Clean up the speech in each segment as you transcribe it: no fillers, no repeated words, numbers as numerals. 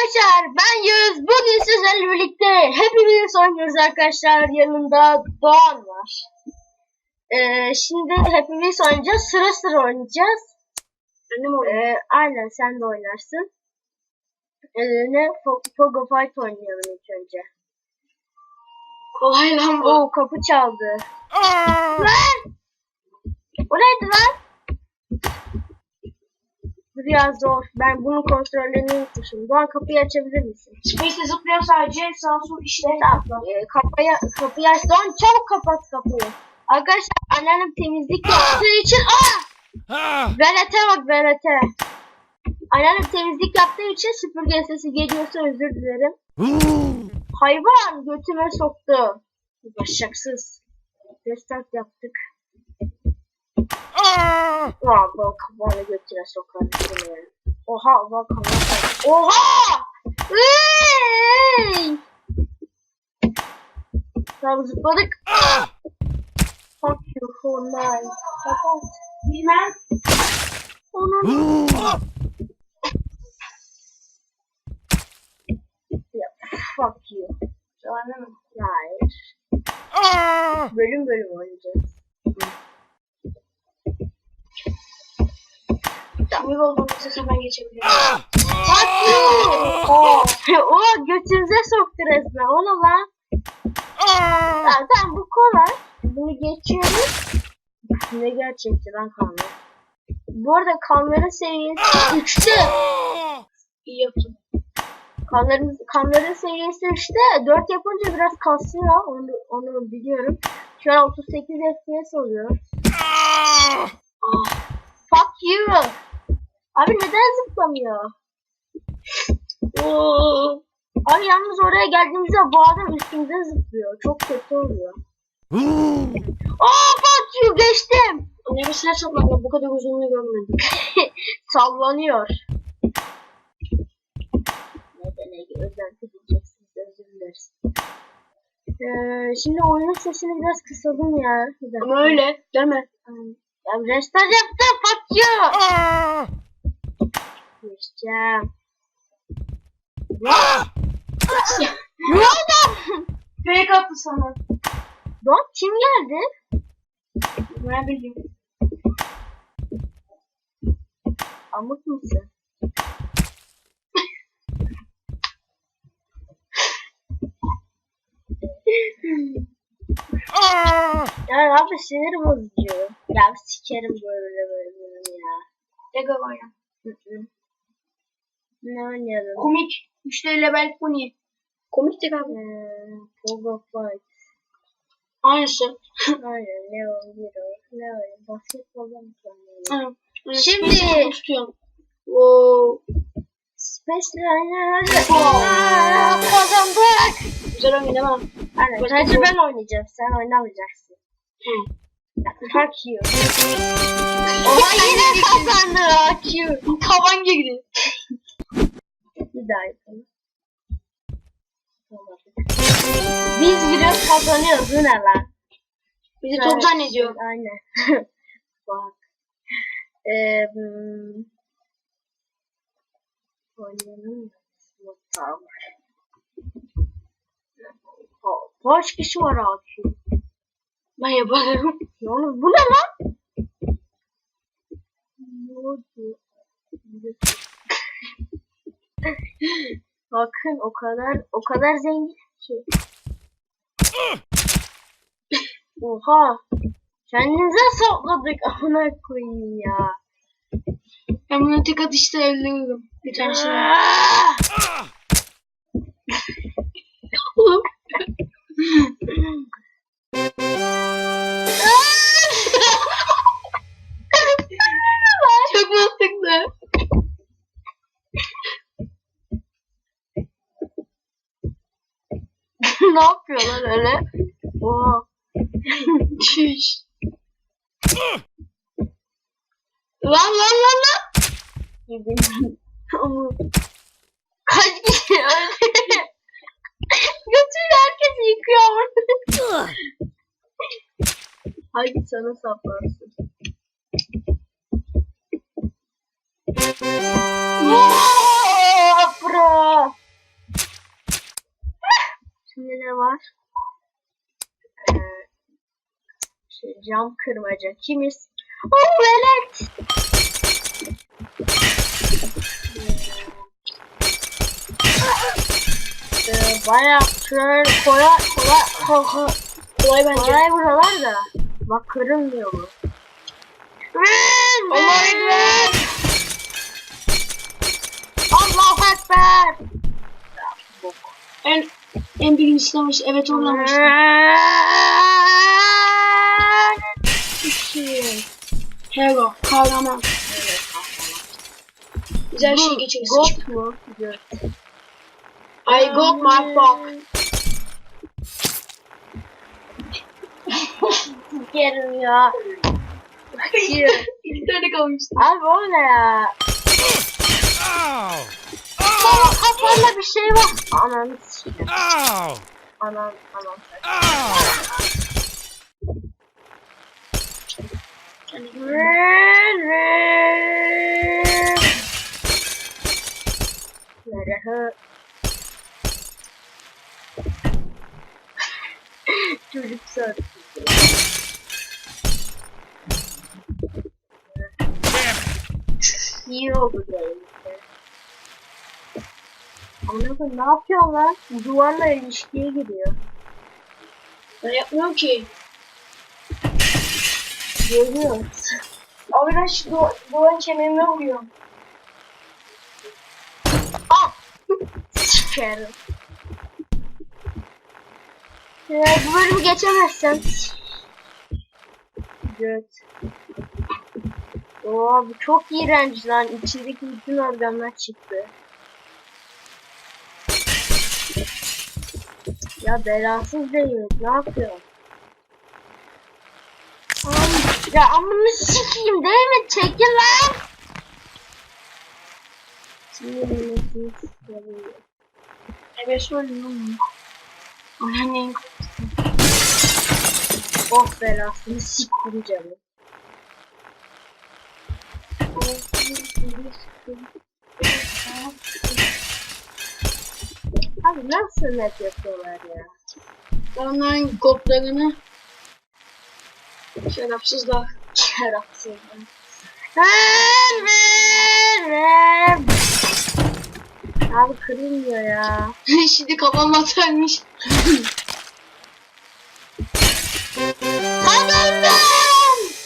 Arkadaşlar ben Yüz. Bugün sizlerle birlikte hepimiz oynuyoruz arkadaşlar. Yanında Doğan var. Şimdi hepimiz oynayacağız. Sıra sıra oynayacağız. Aynen sen de oynarsın. Pogo Fight oynayalım ilk önce. Kolay lan bu. Oo, kapı çaldı. Lan! O neydi lan? Biraz zor. Ben bunun kontrollerini unutmuşum. Doğan kapıyı açabilir misin? Space'de zıplıyor sadece. Sağ sol işte. Tamam. Kapıyı aç. Doğan çabuk kapat kapıyı. Arkadaşlar anneannem temizlik yaptığı için velete bak velete. Anneannem temizlik yaptığı için süpürge sesi geliyorsa özür dilerim. Hayvan götüme soktu. Başaksız. Restart yaptık. Bak bana götüne sokarım seni. Oha bak oha! Hey! Tamam zıpladık. Fuck you for nice. Kapat. Bilmem. Onun. Fuck you. Doğan mı? Hayır. Bölüm bölüm oynayacağız. Tamam olduğumuzda hemen geçebilirim. Fuck you. O götünüze soktu resmen. Onu lan. Tamam bu kolay. Bunu geçiyoruz. Ne gerçekçi lan kanlar. Bu arada kanların seviyesi 3'te. İyi yaptım. Kanların seviyesi 3'te. 4 yapınca biraz kasıyor. Onu biliyorum. Şu an 38 FPS oluyor. Fuck you. Abi neden zıplamıyor? Abi yalnız oraya geldiğimizde bu adam üstümüze zıplıyor. Çok kötü oluyor. Fuck you geçtim. Neresine saplandı? Bu kadar uzunluğu görmedim. Sallanıyor. Neden özenti diyeceksiniz, özür dileriz. Şimdi oyunun sesini biraz kısalım ya. Ama öyle deme. Ya restart yaptım, fuck you. Geçeceğim. Ne oldu? Fake attı sana. Don kim geldi? Ben bileyim. Amık mısın? Ya abi sinir bozucu. Ya sikerim böyle ya. Ego var ya. Ne oynayalım? Komik. Müşteriyle belki funny. Komik de abi. Pogo Fight. Aynısı. Aynen ne oynuyor? Ne oynuyor? Basketbolda mı Hı. Şimdi tutuyorum. Wow. Space kazandık. Güzel oyun değil mi? Aynen. Sadece ben oynayacağım. Sen oynamayacaksın. Fuck you. Oha yine kazandı. Fuck you. Tavan girdi. Bir daha yapalım. Biz giriyoruz kazanıyoruz. Bu ne lan? Bizi top zannediyor. Aynen. Bak. Oynayalım. Tamam. Kaç kişi var abi? Ben yaparım. Yalnız bu ne lan? Ne oldu? Bakın o kadar zengin ki. Oha. Kendinize sapladık. Amına koyayım ya. Ben bunu tek atışta evleniyorum. Bir tane şey var. Çok mantıklı. Ne yapıyorlar öyle? Oha. Çüş. Lan. Kaç kişi öldü? Götüyle herkes yıkıyor. Haydi sana saplansın. Bro. ne var? Cam kırmaca. Kimiz? Oh velet. Bayağı kolay bence. Kolay buralar da. Bak kırılmıyor bu. Allahu Ekber. Allahu Ekber. En birinci savaş. Evet oradanmıştı. Hero. Kahraman. Güzel şey geçeriz. Got mu? I got my fuck. Sikerim ya. İki tane kalmıştı. Abi o ne ya? Baba kafanda bir şey var. Ananı sikeyim. Anam. Nereye? Çocuk sarısı. İyi oldu benim. Anladın ne yapıyorsun lan? Duvarla ilişkiye giriyor. Ben yapmıyorum ki. Görüyor. Abi ben şu duvarın kemerine vuruyorum. Sikerim. Bu bölümü geçemezsen. Göt. Oo bu çok iğrenç lan. İçindeki bütün organlar çıktı. Ya belasız değil. Ne yapıyor? Ya amını sikeyim değil mi? Çekil lan. Evet söylüyorum. Anneannem. Oh belasını siktim canım. Abi nasıl net yapıyorlar ya? Onların kodlarını şerefsizler. Şerefsizler. Abi kırılmıyor ya. Şimdi kafam atarmış. Kazandım!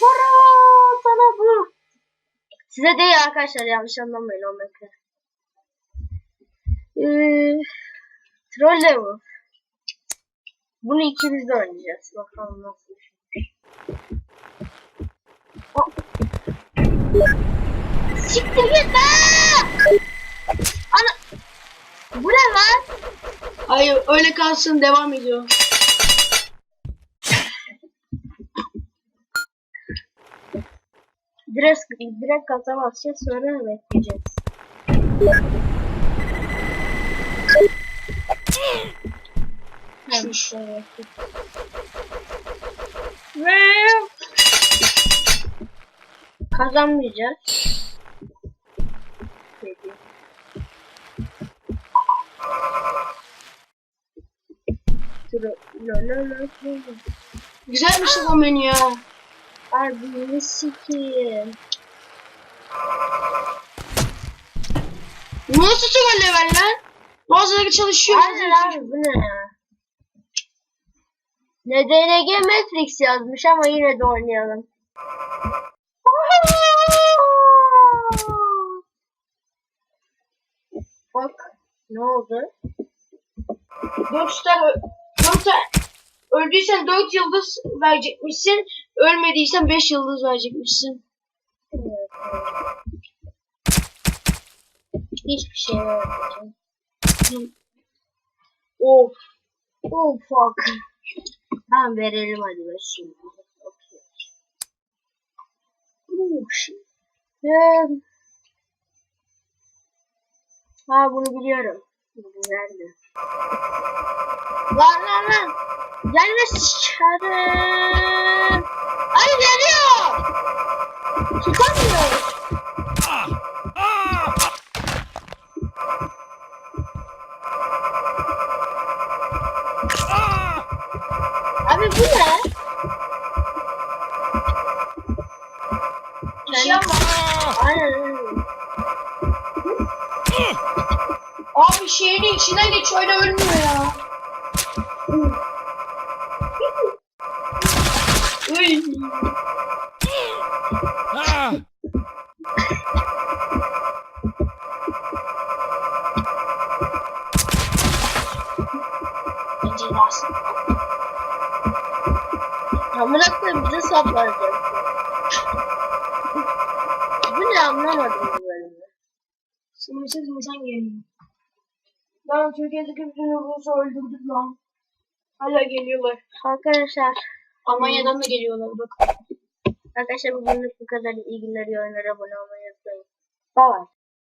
Para! Sana bu. Size değil arkadaşlar yanlış anlamayın o metre. Troll level. Bunu ikimiz de oynayacağız. Bakalım nasıl. Oh. Siktir git lan! Ana! Bu ne lan? Hayır öyle kalsın devam ediyor. Direkt gaza basacağız sonra bekleyeceğiz. Kazanmayacağız. Güzelmiş bu menü ya. Abi sikiyim. Nasıl süper level lan? Bazıları çalışıyor. Aynen abi bu ne ya? NDNG Matrix yazmış ama yine de oynayalım. Bak ne oldu? 4 tane öldüysen 4 yıldız verecekmişsin. Ölmediysen 5 yıldız verecekmişsin. Hiçbir şey vermeyeceğim. Of. Oh fuck. Tamam verelim hadi be şimdi. Okay. Ha bunu biliyorum. Bu güzeldi. Lan. Gelme sikerim. Ay geliyor. Tutamıyor. Abi bu ne? Bir şey yapma. Aynen. Abi şehrin içinden geçiyor öyle ölmüyor ya. Uy. Cezası. Amına koyayım bize saplanacak. Bu ne anlamadım bu bölümü. Sınırsız insan geliyor. Lan Türkiye'deki bütün nüfusu öldürdük lan. Hala geliyorlar. Arkadaşlar. Almanya'dan da geliyorlar bak. Arkadaşlar bugünlük bu kadar. İyi günler, yorumlara abone olmayı unutmayın. Bye bye.